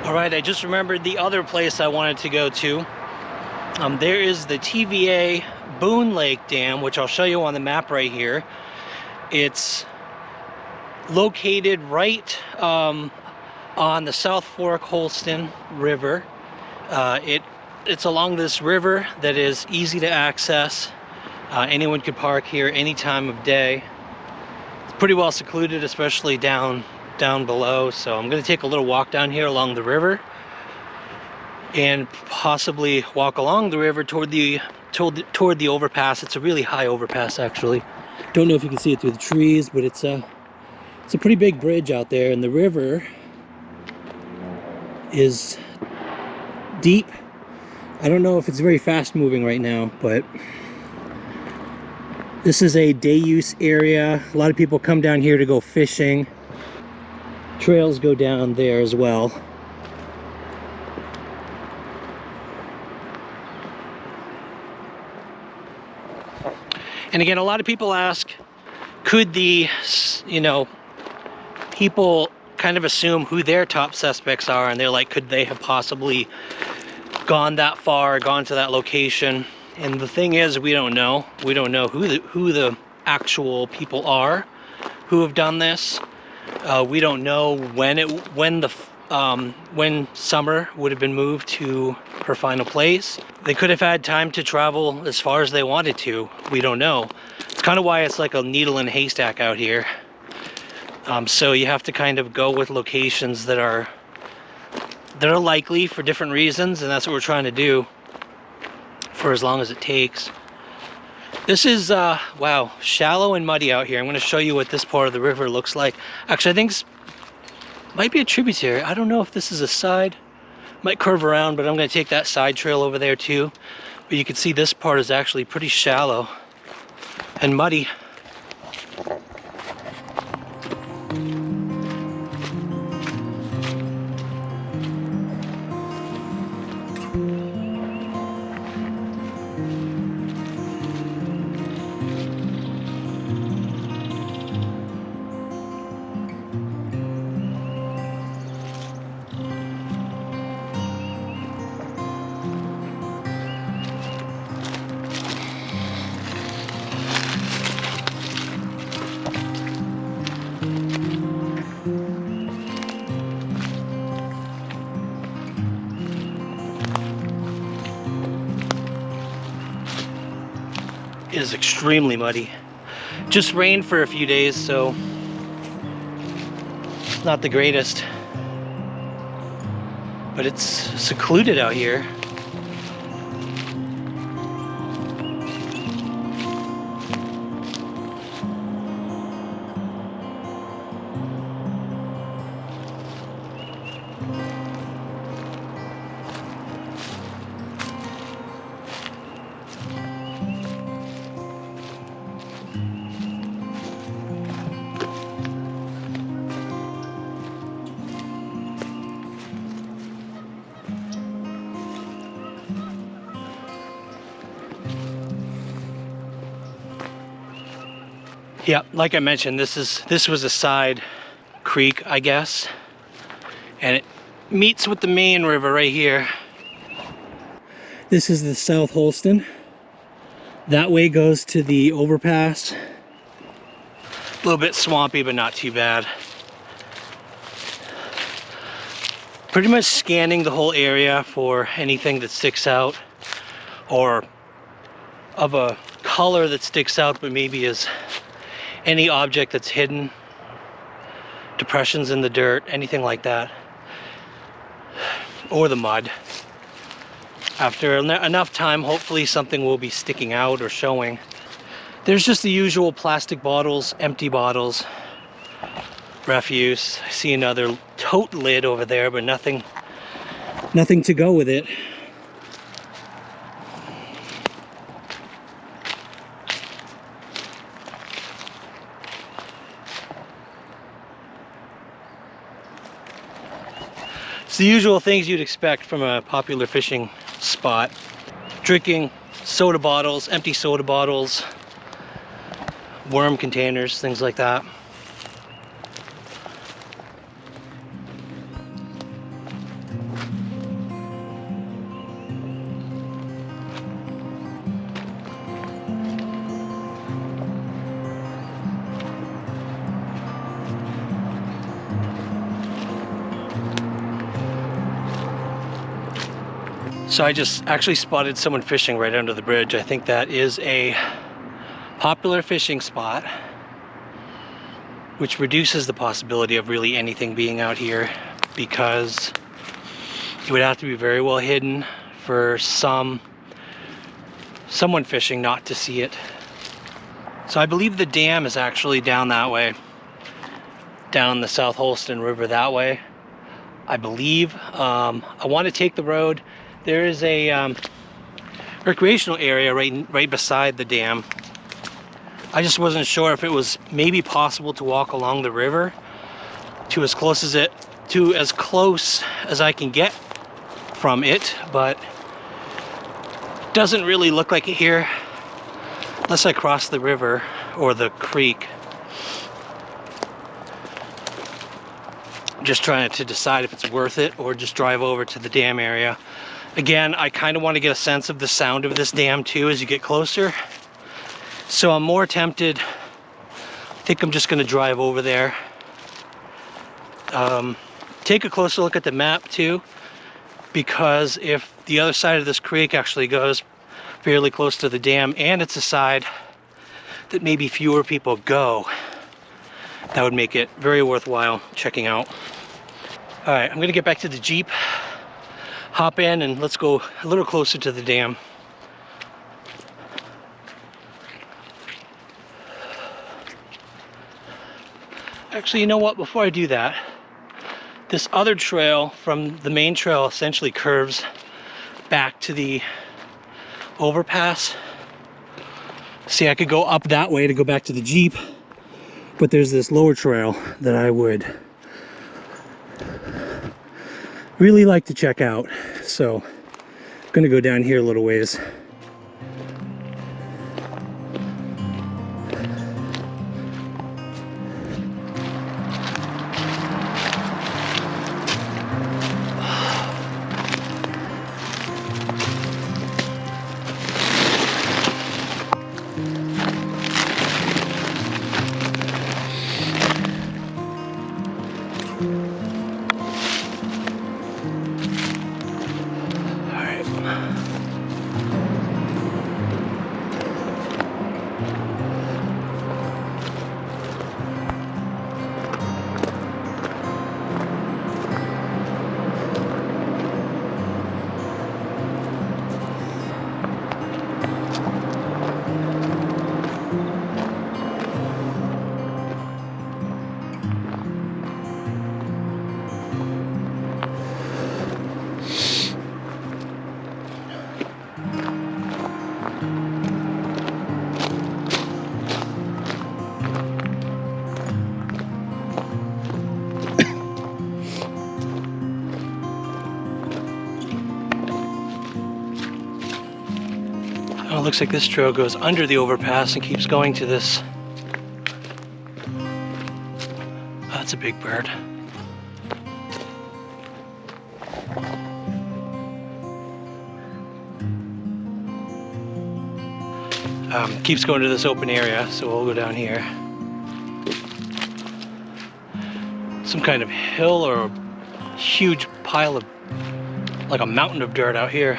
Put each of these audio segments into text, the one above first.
All right, I just remembered the other place I wanted to go to. There is the TVA Boone Lake Dam, which I'll show you on the map right here. It's located right on the South Fork Holston River. It's along this river that is easy to access. Anyone could park here any time of day. It's pretty well secluded, especially down below. So I'm going to take a little walk down here along the river and possibly walk along the river toward the overpass. It's a really high overpass, actually. Don't know if you can see it through the trees, but it's a pretty big bridge out there, and the river is deep. I don't know if it's very fast moving right now, but this is a day use area. A lot of people come down here to go fishing. Trails go down there as well. And again, a lot of people ask, could the, people kind of assume who their top suspects are, and they're like, could they have possibly gone that far, gone to that location? And the thing is, we don't know. We don't know who the actual people are who have done this. We don't know when Summer would have been moved to her final place. They could have had time to travel as far as they wanted to. We don't know. It's kind of why it's like a needle in a haystack out here. So you have to kind of go with locations that are likely for different reasons, and that's what we're trying to do for as long as it takes. This is wow, shallow and muddy out here. I'm going to show you what this part of the river looks like. Actually, I think this might be a tributary. I don't know if this is a side. Might curve around, but I'm going to take that side trail over there too. But you can see this part is actually pretty shallow and muddy. It is extremely muddy. Just rained for a few days, so it's not the greatest. But it's secluded out here. Yeah, like I mentioned, this was a side creek, I guess, and it meets with the main river right here. This is the South Holston. That way goes to the overpass. A little bit swampy, but not too bad. Pretty much scanning the whole area for anything that sticks out, or of a color that sticks out, but maybe is any object that's hidden, depressions in the dirt, anything like that, or the mud. After enough time, hopefully something will be sticking out or showing. There's just the usual plastic bottles, empty bottles, refuse. I see another tote lid over there, but nothing to go with it. It's the usual things you'd expect from a popular fishing spot. Drinking soda bottles, empty soda bottles, worm containers, things like that. So I just actually spotted someone fishing right under the bridge. I think that is a popular fishing spot, which reduces the possibility of really anything being out here, because it would have to be very well hidden for someone fishing not to see it. So I believe the dam is actually down that way, down the South Holston River that way, I believe. I want to take the road. There is a recreational area right beside the dam. I just wasn't sure if it was maybe possible to walk along the river to as close as I can get from it, but doesn't really look like it here unless I cross the river or the creek. Just trying to decide if it's worth it or just drive over to the dam area. Again, I kind of want to get a sense of the sound of this dam too as you get closer. So I'm more tempted. I think I'm just going to drive over there. Take a closer look at the map too, because if the other side of this creek actually goes fairly close to the dam and it's a side that maybe fewer people go, that would make it very worthwhile checking out. All right, I'm going to get back to the Jeep, hop in, and let's go a little closer to the dam. Actually, you know what? Before I do that, this other trail from the main trail essentially curves back to the overpass. See, I could go up that way to go back to the Jeep, but there's this lower trail that I would really like to check out. So I'm gonna go down here a little ways. Oh, it looks like this trail goes under the overpass and keeps going to this. Oh, that's a big bird. Keeps going to this open area, so we'll go down here. Some kind of hill or a huge pile of, like a mountain of dirt out here.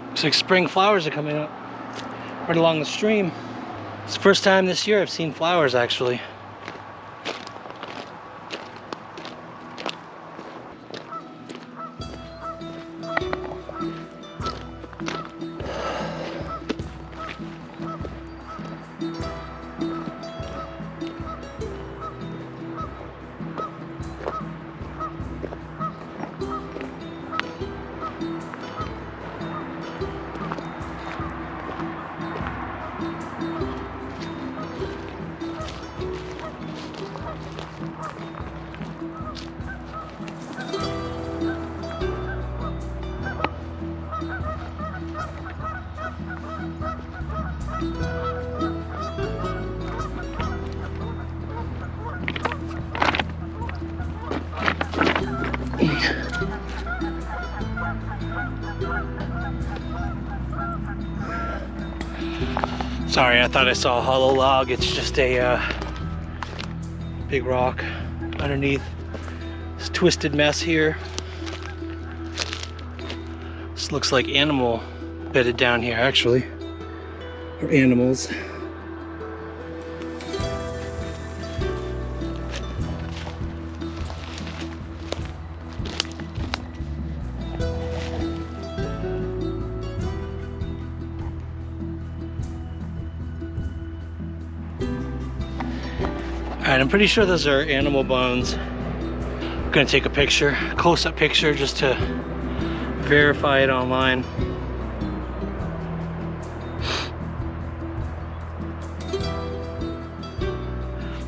Looks like spring flowers are coming up right along the stream. It's the first time this year I've seen flowers actually. Sorry, I thought I saw a hollow log. It's just a big rock underneath this twisted mess here. This looks like animal bedded down here, actually, or animals. Alright, I'm pretty sure those are animal bones. I'm gonna take a picture, a close-up picture, just to verify it online.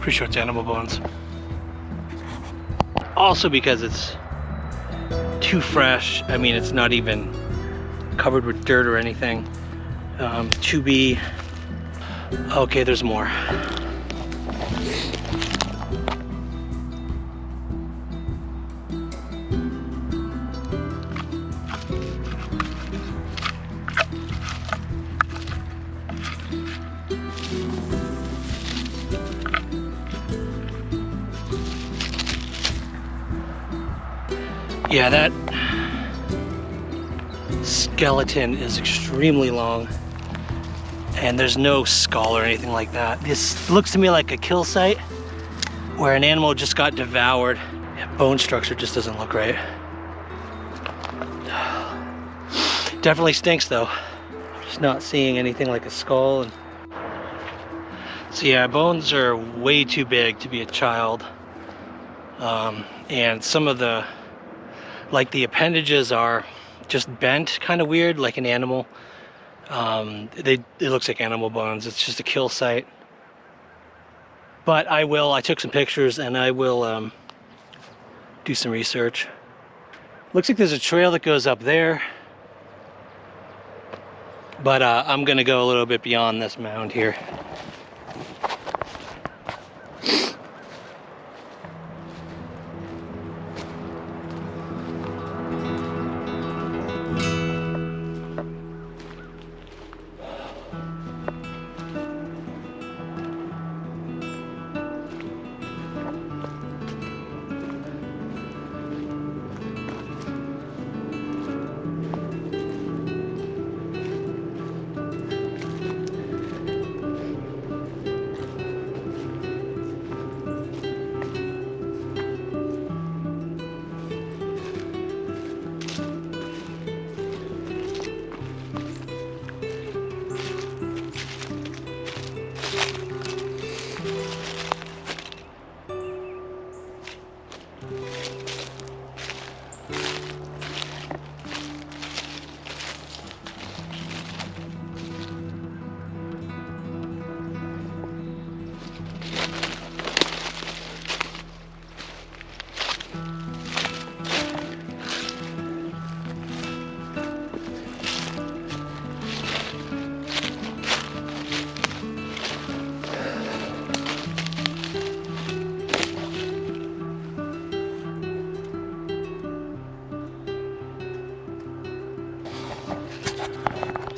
Pretty sure it's animal bones. Also because it's too fresh. I mean, it's not even covered with dirt or anything. To be... Okay, there's more. Yeah, that skeleton is extremely long, and there's no skull or anything like that. This looks to me like a kill site where an animal just got devoured. Bone structure just doesn't look right. Definitely stinks though. Just not seeing anything like a skull. And so yeah, bones are way too big to be a child. And some of the, like the appendages are just bent kind of weird, like an animal. It looks like animal bones. It's just a kill site. But I took some pictures and I will do some research. Looks like there's a trail that goes up there. But I'm gonna go a little bit beyond this mound here.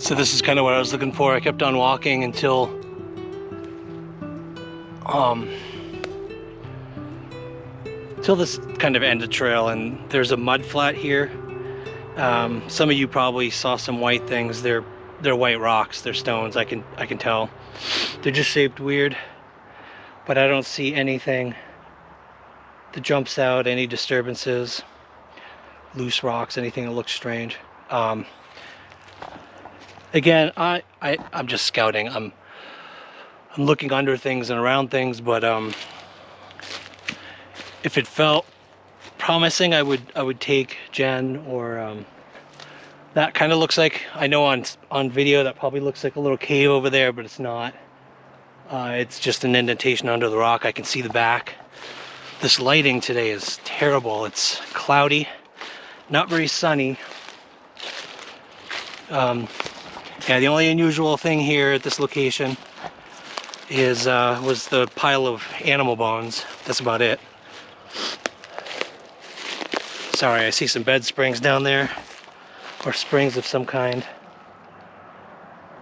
So this is kind of what I was looking for. I kept on walking until this kind of ended trail, and there's a mud flat here. Some of you probably saw some white things. They're white rocks. They're stones. I can tell. They're just shaped weird, but I don't see anything that jumps out. Any disturbances, loose rocks, anything that looks strange. Again, I'm just scouting. I'm looking under things and around things, but if it felt promising, I would take Jen, or that kind of looks like, I know on video that probably looks like a little cave over there, but it's not. It's just an indentation under the rock. I can see the back. This lighting today is terrible. It's cloudy, not very sunny. Yeah, the only unusual thing here at this location was the pile of animal bones. That's about it. Sorry, I see some bed springs down there, or springs of some kind,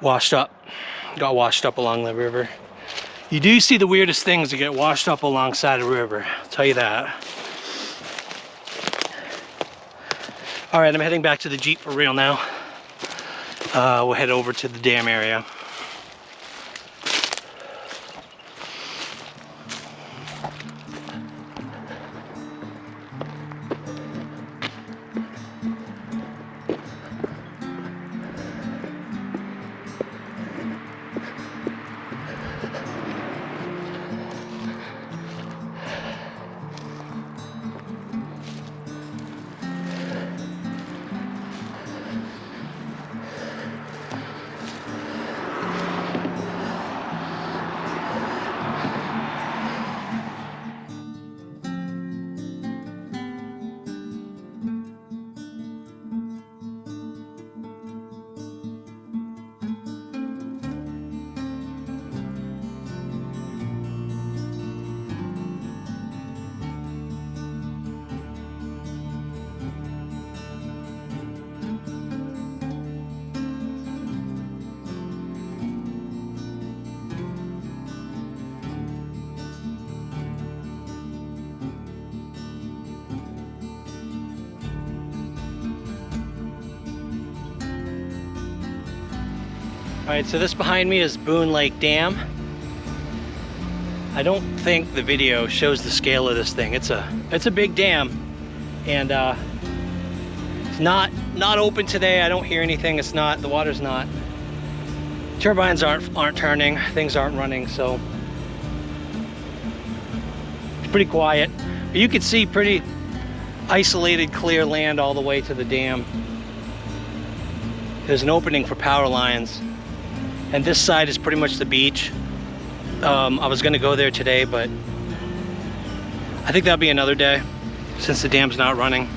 washed up. got washed up along the river. You do see the weirdest things that get washed up alongside a river, I'll tell you that. All right, I'm heading back to the Jeep for real now. We'll head over to the dam area. All right, so this behind me is Boone Lake Dam. I don't think the video shows the scale of this thing. It's a big dam, and it's not open today. I don't hear anything. It's not, the water's not, turbines aren't turning, things aren't running, so it's pretty quiet. But you can see pretty isolated, clear land all the way to the dam. There's an opening for power lines. And this side is pretty much the beach. I was gonna go there today, but I think that'll be another day since the dam's not running.